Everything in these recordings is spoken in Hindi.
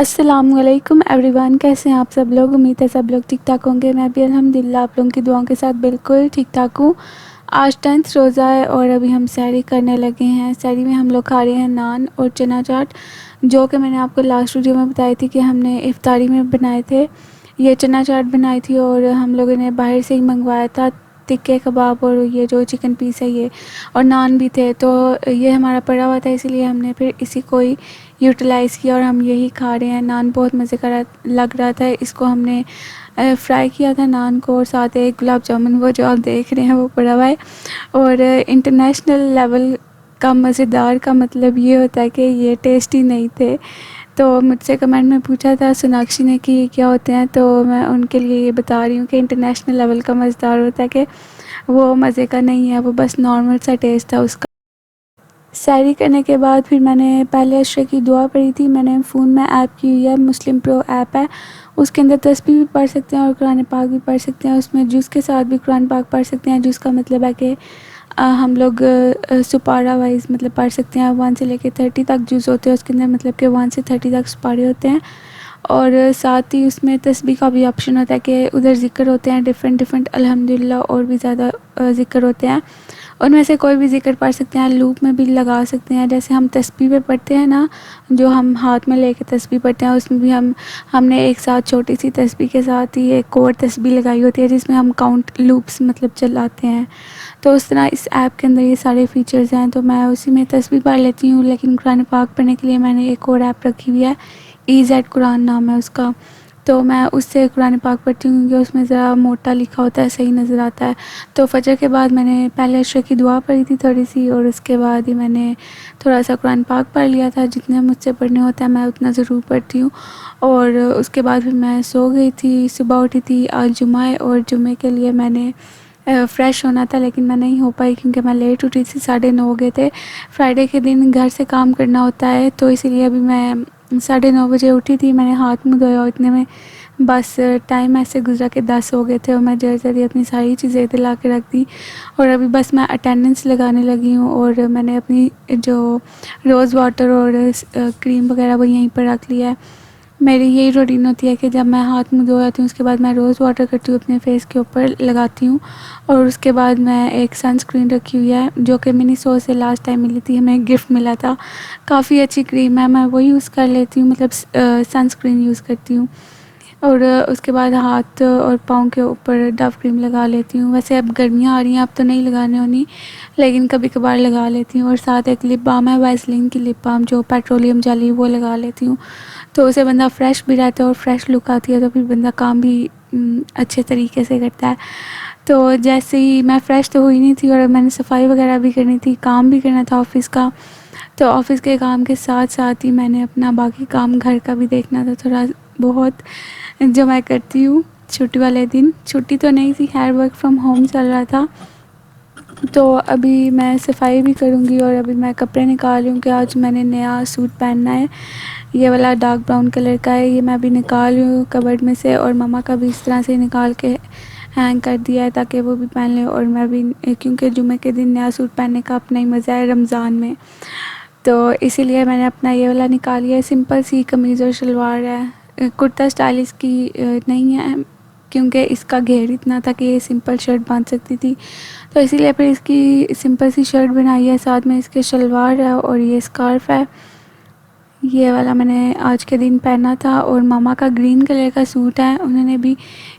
अस्सलामुअलैकुम एवरीवन, कैसे हैं आप सब लोग। उम्मीद है सब लोग ठीक ठाक होंगे। मैं भी अल्हम्दुलिल्लाह आप लोगों की दुआओं के साथ बिल्कुल ठीक ठाक हूँ। आज 10th रोज़ा है और अभी हम सैरी करने लगे हैं। सैरी में हम लोग खा रहे हैं नान और चना चाट, जो कि मैंने आपको लास्ट वीडियो में बताई थी कि हमने इफ्तारी में बनाए थे। ये चना चाट बनाई थी और हम लोगों ने बाहर से ही मंगवाया था। टिक्के कबाब और ये जो चिकन पीस है ये, और नान भी थे। तो ये हमारा पड़ा हुआ था, इसीलिए हमने फिर इसी को ही यूटिलाइज़ किया और हम यही खा रहे हैं। नान बहुत मज़े का लग रहा था। इसको हमने फ्राई किया था नान को, और साथ एक गुलाब जामुन वो जो आप देख रहे हैं वो पड़ा हुआ है। और इंटरनेशनल लेवल का मज़ेदार का मतलब ये होता है कि ये टेस्टी नहीं थे। तो मुझसे कमेंट में पूछा था सोनाक्षी ने कि ये क्या होते हैं, तो मैं उनके लिए ये बता रही हूँ कि इंटरनेशनल लेवल का मज़ेदार होता है कि वो मज़े का नहीं है, वो बस नॉर्मल सा टेस्ट था उसका। सैरी करने के बाद फिर मैंने पहले अशरे की दुआ पढ़ी थी। मैंने फ़ोन में ऐप की हुई है, मुस्लिम प्रो ऐप है, उसके अंदर तस्बीह भी पढ़ सकते हैं और कुरान पाक भी पढ़ सकते हैं। उसमें जुज़ के साथ भी कुरान पाक पढ़ सकते हैं। जुज़ का मतलब है कि हम लोग सुपारा वाइज मतलब पढ़ सकते हैं। 1 से लेकर 30 तक जुज़ होते हैं उसके अंदर, मतलब कि 1 से 30 तक सुपारे होते हैं। और साथ ही उसमें तस्बीह का भी ऑप्शन होता है कि उधर ज़िक्र होते हैं डिफ़रेंट अल्हम्दुलिल्लाह, और भी ज़्यादा ज़िक्र होते हैं। उनमें से कोई भी ज़िक्र पढ़ सकते हैं, लूप में भी लगा सकते हैं। जैसे हम तस्बीह पे पढ़ते हैं ना, जो हम हाथ में लेके तस्बीह पढ़ते हैं, उसमें भी हमने एक साथ छोटी सी तस्बीह के साथ ही एक और तस्बीह लगाई होती है जिसमें हम काउंट लूप्स मतलब चलाते हैं। तो उस तरह इस ऐप के अंदर ये सारे फ़ीचर्स हैं। तो मैं उसी में तस्बीह पढ़ लेती हूँ, लेकिन कुरान पाक पढ़ने के लिए मैंने एक और ऐप रखी हुई है, EZ कुरान नाम है उसका। तो मैं उससे कुरान पाक पढ़ती हूँ क्योंकि उसमें ज़रा मोटा लिखा होता है, सही नज़र आता है। तो फजर के बाद मैंने पहले अशरे की दुआ पढ़ी थी थोड़ी सी, और उसके बाद ही मैंने थोड़ा सा कुरान पाक पढ़ लिया था। जितने मुझसे पढ़ने होता है मैं उतना ज़रूर पढ़ती हूँ। और उसके बाद फिर मैं सो गई थी। सुबह उठी थी, आज जुमा है और जुमे के लिए मैंने फ़्रेश होना था, लेकिन मैं नहीं हो पाई क्योंकि मैं लेट उठी थी, 9:30 हो गए थे। फ्राइडे के दिन घर से काम करना होता है, तो इसीलिए अभी मैं 9:30 बजे उठी थी। मैंने हाथ मुँह धोया और इतने में बस टाइम ऐसे गुजरा कि 10 हो गए थे, और मैं जल्दी अपनी सारी चीज़ें इधर ला के रख दी। और अभी बस मैं अटेंडेंस लगाने लगी हूँ, और मैंने अपनी जो रोज़ वाटर और क्रीम वगैरह वो यहीं पर रख लिया है। मेरी यही रूटीन होती है कि जब मैं हाथ मुँह धो जाती हूँ उसके बाद मैं रोज़ वाटर करती हूँ, अपने फेस के ऊपर लगाती हूँ। और उसके बाद मैं एक सनस्क्रीन रखी हुई है जो कि मिनीसो से लास्ट टाइम मिली थी, हमें गिफ्ट मिला था। काफ़ी अच्छी क्रीम है, मैं वही यूज़ कर लेती हूँ, मतलब सनस्क्रीन यूज़ करती हूँ। और उसके बाद हाथ और पाँव के ऊपर डव क्रीम लगा लेती हूँ। वैसे अब गर्मियाँ आ रही हैं, अब तो नहीं लगाने होनी, लेकिन कभी कभार लगा लेती हूँ। और साथ एक लिप बाम है, वैसलीन की लिप बाम जो पेट्रोलियम जेली, वो लगा लेती हूँ। तो उससे बंदा फ्रेश भी रहता है और फ्रेश लुक आती है, तो फिर बंदा काम भी अच्छे तरीके से करता है। तो जैसे ही मैं फ़्रेश तो हुई नहीं थी और मैंने सफाई वगैरह भी करनी थी, काम भी करना था ऑफ़िस का। तो ऑफ़िस के काम के साथ साथ ही मैंने अपना बाकी काम घर का भी देखना था थोड़ा बहुत, जो मैं करती हूँ छुट्टी वाले दिन। छुट्टी तो नहीं थी, खैर वर्क फ्रॉम होम चल रहा था। तो अभी मैं सफाई भी करूँगी, और अभी मैं कपड़े निकाल रही हूँ कि आज मैंने नया सूट पहनना है। ये वाला डार्क ब्राउन कलर का है, ये मैं अभी निकाल रही हूँ कबर्ड में से, और मम्मा का भी इस तरह से निकाल के हैंग कर दिया है ताकि वो भी पहन लें और मैं भी, क्योंकि जुमे के दिन नया सूट पहनने का अपना ही मज़ा है रमज़ान में। तो इसीलिए मैंने अपना ये वाला निकाल लिया है। सिंपल सी कमीज़ और शलवार है, कुर्ता स्टाइल इसकी नहीं है क्योंकि इसका घेर इतना था कि ये सिंपल शर्ट बांध सकती थी, तो इसीलिए फिर इसकी सिंपल सी शर्ट बनाई है। साथ में इसके शलवार है और ये स्कार्फ़ है, ये वाला मैंने आज के दिन पहना था। और मामा का ग्रीन कलर का सूट है, उन्होंने भी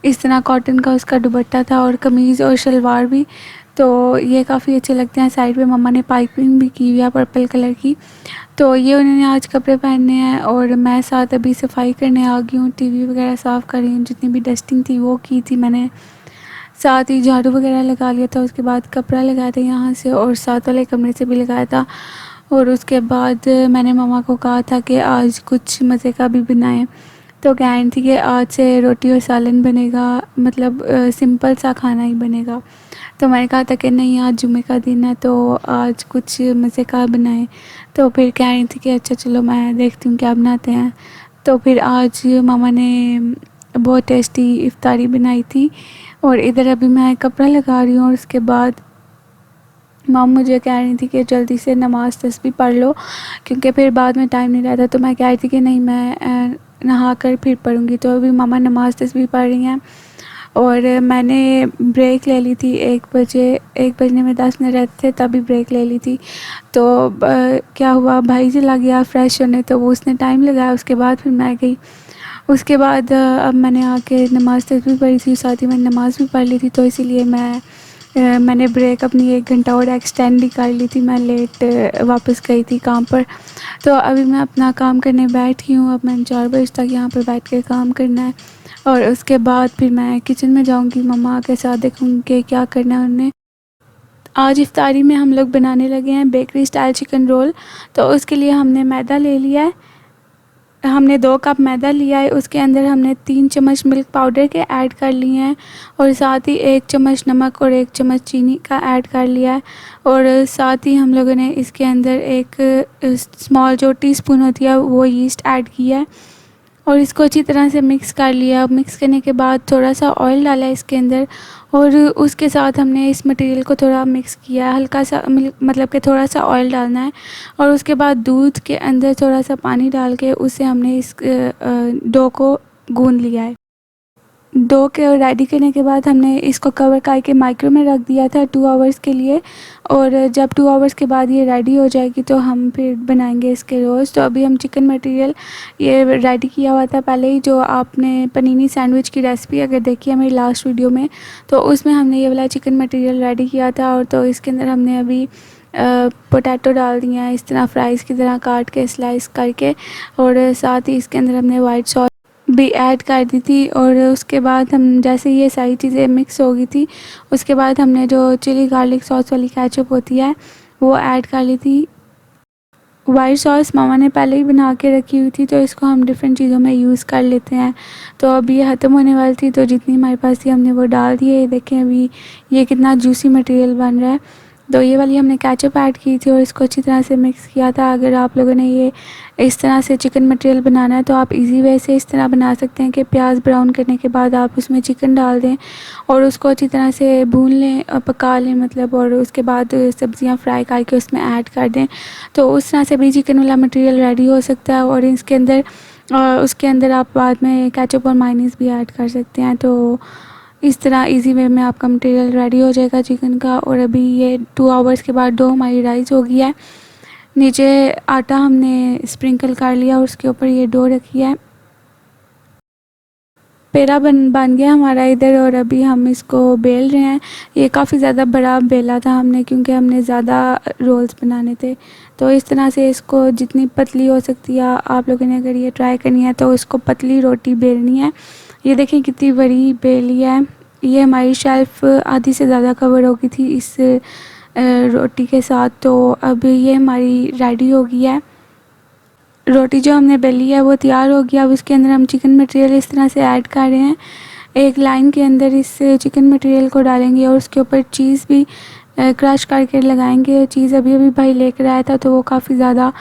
इस तरह कॉटन का उसका दुपट्टा था और कमीज़ और शलवार भी, तो ये काफ़ी अच्छे लगते हैं। साइड पे मम्मा ने पाइपिंग भी की हुई है पर्पल कलर की। तो ये उन्होंने आज कपड़े पहनने हैं, और मैं साथ अभी सफाई करने आ गई हूँ, टीवी वगैरह साफ़ कर रही हूँ, जितनी भी डस्टिंग थी वो की थी मैंने। साथ ही झाड़ू वगैरह लगा लिया था, उसके बाद कपड़ा लगाया था यहाँ से और साथ वाले कमरे से भी लगाया था। और उसके बाद मैंने मम्मा को कहा था कि आज कुछ मज़े का भी बनाएं, तो कह रही थी कि आज से रोटी और सालन बनेगा, मतलब सिंपल सा खाना ही बनेगा। तो मैंने कहा था कि नहीं, आज जुमे का दिन है तो आज कुछ मज़े का बनाएं। तो फिर कह रही थी कि अच्छा चलो मैं देखती हूँ क्या बनाते हैं। तो फिर आज मामा ने बहुत टेस्टी इफ्तारी बनाई थी, और इधर अभी मैं कपड़ा लगा रही हूँ। और उसके बाद मॉम मुझे कह रही थी कि जल्दी से नमाज़ तस्बीह पढ़ लो क्योंकि फिर बाद में टाइम नहीं रहता। तो मैं कह रही थी कि नहीं, मैं नहा कर फिर पढ़ूँगी। तो अभी मम्मा नमाज़ तस्बीह पढ़ रही हैं और मैंने ब्रेक ले ली थी 1 बजे, 1 बजने में 10 मिनट रहते थे तभी ब्रेक ले ली थी। तो क्या हुआ, भाई चला गया फ्रेश होने, तो वो उसने टाइम लगाया, उसके बाद फिर मैं गई। उसके बाद अब मैंने आके नमाज़ तस्बीह पढ़ी थी, साथ ही मैंने नमाज़ भी पढ़ ली थी, तो इसीलिए मैंने ब्रेक अपनी 1 घंटा और एक्सटेंड भी कर ली थी। मैं लेट वापस गई थी काम पर। तो अभी मैं अपना काम करने बैठी हूँ। अब मैंने 4 बजे तक यहाँ पर बैठ के काम करना है और उसके बाद फिर मैं किचन में जाऊँगी, मम्मा के साथ देखूँगी कि क्या करना है उन्हें। आज इफ्तारी में हम लोग बनाने लगे हैं बेकरी स्टाइल चिकन रोल। तो उसके लिए हमने मैदा ले लिया है, हमने 2 कप मैदा लिया है, उसके अंदर हमने 3 चम्मच मिल्क पाउडर के ऐड कर लिए हैं और साथ ही 1 चम्मच नमक और 1 चम्मच चीनी का ऐड कर लिया है। और साथ ही हम लोगों ने इसके अंदर एक स्मॉल जो टीस्पून होती है वो यीस्ट ऐड किया है और इसको अच्छी तरह से मिक्स कर लिया। मिक्स करने के बाद थोड़ा सा ऑयल डाला है इसके अंदर और उसके साथ हमने इस मटेरियल को थोड़ा मिक्स किया है, हल्का सा मतलब कि थोड़ा सा ऑयल डालना है और उसके बाद दूध के अंदर थोड़ा सा पानी डाल के उससे हमने इस डो को गूंद लिया है। डो के रेडी करने के बाद हमने इसको कवर करके माइक्रो में रख दिया था 2 आवर्स के लिए और जब 2 आवर्स के बाद ये रेडी हो जाएगी तो हम फिर बनाएंगे इसके रोज़। तो अभी हम चिकन मटेरियल ये रेडी किया हुआ था पहले ही, जो आपने पनीनी सैंडविच की रेसिपी अगर देखी है मेरी लास्ट वीडियो में, तो उसमें हमने ये वाला चिकन मटेरियल रेडी किया था। और तो इसके अंदर हमने अभी पोटैटो डाल दिया है इस तरह फ्राइज़ की तरह काट के स्लाइस करके और साथ ही इसके अंदर हमने वाइट सॉस भी ऐड कर दी थी। और उसके बाद हम जैसे ये सारी चीज़ें मिक्स हो गई थी उसके बाद हमने जो चिली गार्लिक सॉस वाली केचप होती है वो ऐड कर ली थी। वाइट सॉस मामा ने पहले ही बना के रखी हुई थी, तो इसको हम डिफरेंट चीज़ों में यूज़ कर लेते हैं। तो अभी ये ख़त्म होने वाली थी तो जितनी हमारे पास थी हमने वो डाल दिए। ये देखें अभी ये कितना जूसी मटेरियल बन रहा है। तो ये वाली हमने केचप ऐड की थी और इसको अच्छी तरह से मिक्स किया था। अगर आप लोगों ने ये इस तरह से चिकन मटेरियल बनाना है तो आप इजी वे से इस तरह बना सकते हैं कि प्याज ब्राउन करने के बाद आप उसमें चिकन डाल दें और उसको अच्छी तरह से भून लें और पका लें मतलब, और उसके बाद सब्ज़ियां फ्राई करके उसमें ऐड कर दें। तो उस तरह से भी चिकन वाला मटेरियल रेडी हो सकता है और इसके अंदर उसके अंदर आप बाद में केचप और मायोनीज़ भी ऐड कर सकते हैं। तो इस तरह इजी वे में आपका मटेरियल रेडी हो जाएगा चिकन का। और अभी ये 2 आवर्स के बाद डो हमारी राइस हो गई है। नीचे आटा हमने स्प्रिंकल कर लिया और उसके ऊपर ये डो रखी है। पेड़ा बन गया हमारा इधर और अभी हम इसको बेल रहे हैं। ये काफ़ी ज़्यादा बड़ा बेला था हमने क्योंकि हमने ज़्यादा रोल्स बनाने थे। तो इस तरह से इसको जितनी पतली हो सकती है आप लोगों ने अगर ये ट्राई करनी है तो इसको पतली रोटी बेलनी है। ये देखें कितनी बड़ी बेली है। ये हमारी शेल्फ़ आधी से ज़्यादा कवर हो गई थी इस रोटी के साथ। तो अब ये हमारी रेडी हो गई है। रोटी जो हमने बेली है वो तैयार हो गया। अब इसके अंदर हम चिकन मटेरियल इस तरह से ऐड कर रहे हैं। एक लाइन के अंदर इस चिकन मटेरियल को डालेंगे और उसके ऊपर चीज़ भी क्रश करके लगाएंगे। चीज़ अभी अभी भाई लेकर आया था तो वो काफ़ी ज़्यादा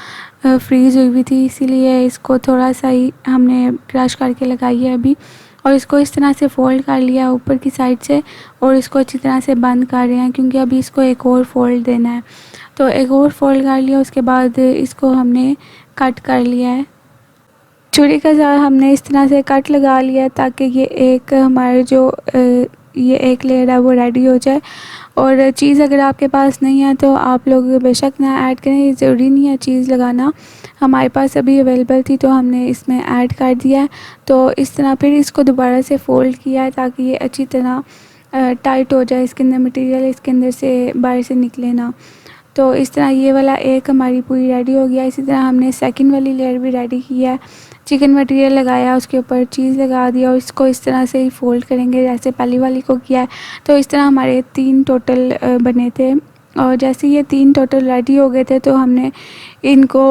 फ्रीज़ हुई हुई थी, इसीलिए इसको थोड़ा सा ही हमने क्रश करके लगाई है अभी। और इसको इस तरह से फ़ोल्ड कर लिया ऊपर की साइड से और इसको अच्छी तरह से बंद कर रहे हैं क्योंकि अभी इसको एक और फ़ोल्ड देना है। तो एक और फ़ोल्ड कर लिया, उसके बाद इसको हमने कट कर लिया है। छुरी के साथ हमने इस तरह से कट लगा लिया ताकि ये एक हमारे जो ये एक लेयर है वो रेडी हो जाए। और चीज़ अगर आपके पास नहीं है तो आप लोग बेशक ना ऐड करें, ज़रूरी नहीं है चीज़ लगाना। हमारे पास अभी अवेलेबल थी तो हमने इसमें ऐड कर दिया है। तो इस तरह फिर इसको दोबारा से फ़ोल्ड किया है ताकि ये अच्छी तरह टाइट हो जाए, इसके अंदर मटेरियल इसके अंदर से बाहर से निकले ना। तो इस तरह ये वाला एक हमारी पूरी रेडी हो गया। इसी तरह हमने सेकंड वाली लेयर भी रेडी किया है। चिकन मटेरियल लगाया, उसके ऊपर चीज़ लगा दिया और इसको इस तरह से ही फ़ोल्ड करेंगे जैसे पहली वाली को किया है। तो इस तरह हमारे 3 टोटल बने थे और जैसे ये 3 टोटल रेडी हो गए थे तो हमने इनको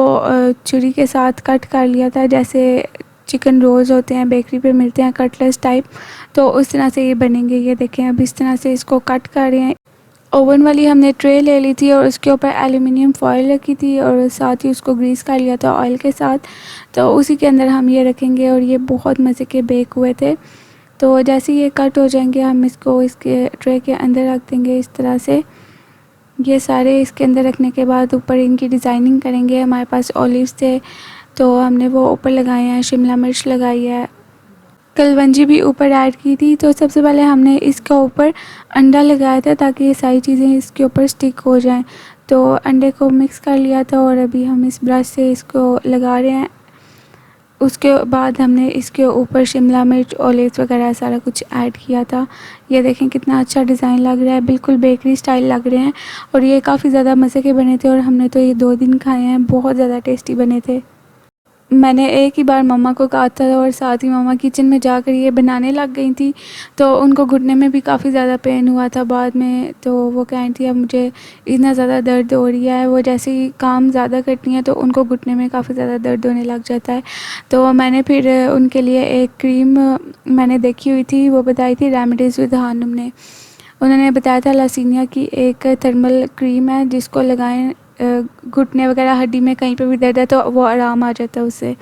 छुरी के साथ कट कर लिया था, जैसे चिकन रोल्स होते हैं बेकरी पे मिलते हैं कटलेट्स टाइप, तो उस तरह से ये बनेंगे। ये देखें अब इस तरह से इसको कट कर रहे हैं। ओवन वाली हमने ट्रे ले ली थी और उसके ऊपर एल्युमिनियम फॉयल रखी थी और साथ ही उसको ग्रीस कर लिया था ऑयल के साथ। तो उसी के अंदर हम ये रखेंगे और ये बहुत मज़े के बेक हुए थे। तो जैसे ये कट हो जाएंगे हम इसको इसके ट्रे के अंदर रख देंगे इस तरह से। ये सारे इसके अंदर रखने के बाद ऊपर इनकी डिज़ाइनिंग करेंगे। हमारे पास ऑलिव्स थे तो हमने वो ऊपर लगाए हैं, शिमला मिर्च लगाई है, कलवंजी भी ऊपर ऐड की थी। तो सबसे पहले हमने इसके ऊपर अंडा लगाया था ताकि ये सारी चीज़ें इसके ऊपर स्टिक हो जाएं। तो अंडे को मिक्स कर लिया था और अभी हम इस ब्रश से इसको लगा रहे हैं। उसके बाद हमने इसके ऊपर शिमला मिर्च, ओलिव्स वगैरह सारा कुछ ऐड किया था। ये देखें कितना अच्छा डिज़ाइन लग रहा है, बिल्कुल बेकरी स्टाइल लग रहे हैं और ये काफ़ी ज़्यादा मज़े के बने थे और हमने तो ये 2 दिन खाए हैं, बहुत ज़्यादा टेस्टी बने थे। मैंने एक ही बार मम्मा को कहा था और साथ ही मम्मा किचन में जाकर ये बनाने लग गई थी, तो उनको घुटने में भी काफ़ी ज़्यादा पेन हुआ था बाद में। तो वो कह रही थी अब मुझे इतना ज़्यादा दर्द हो रही है, वो जैसे ही काम ज़्यादा करती हैं तो उनको घुटने में काफ़ी ज़्यादा दर्द होने लग जाता है। तो मैंने फिर उनके लिए एक क्रीम मैंने देखी हुई थी, वो बताई थी रेमेडीज़ विद हानम ने। उन्होंने बताया था लसीनिया की एक थर्मल क्रीम है जिसको लगाएं, घुटने वगैरह हड्डी में कहीं पे भी दर्द है तो वो आराम आ जाता है उससे।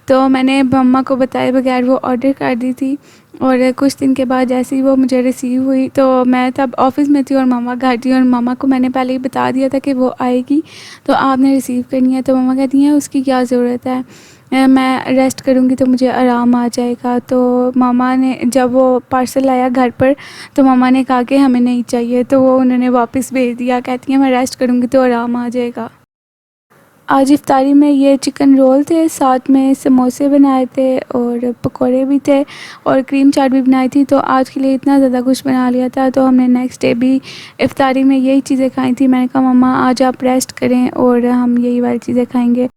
तो मैंने मम्मा को बताए बगैर वो ऑर्डर कर दी थी और कुछ दिन के बाद जैसे ही वो मुझे रिसीव हुई तो मैं तब ऑफ़िस में थी और मम्मा घर थी और मम्मा को मैंने पहले ही बता दिया था कि वो आएगी तो आपने रिसीव करनी है। तो मम्मा कहती हैं उसकी क्या ज़रूरत है, मैं रेस्ट करूँगी तो मुझे आराम आ जाएगा। तो मामा ने जब वो पार्सल आया घर पर तो मामा ने कहा कि हमें नहीं चाहिए, तो वो उन्होंने वापस भेज दिया। कहती हैं मैं रेस्ट करूँगी तो आराम आ जाएगा। आज इफ्तारी में ये चिकन रोल थे, साथ में समोसे बनाए थे और पकोड़े भी थे और क्रीम चाट भी बनाई थी। तो आज के लिए इतना ज़्यादा कुछ बना लिया था। तो हमने नेक्स्ट डे भी इफ्तारी में यही चीज़ें खाई थी। मैंने कहा मम्मा आज आप रेस्ट करें और हम यही वाली चीज़ें खाएंगे।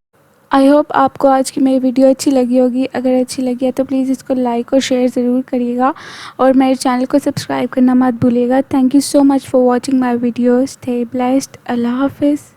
आई होप आपको आज की मेरी वीडियो अच्छी लगी होगी। अगर अच्छी लगी है तो प्लीज़ इसको लाइक और शेयर ज़रूर करिएगा और मेरे चैनल को सब्सक्राइब करना मत भूलिएगा। Thank you so much for watching my videos. Stay blessed. Allah हाफिज़।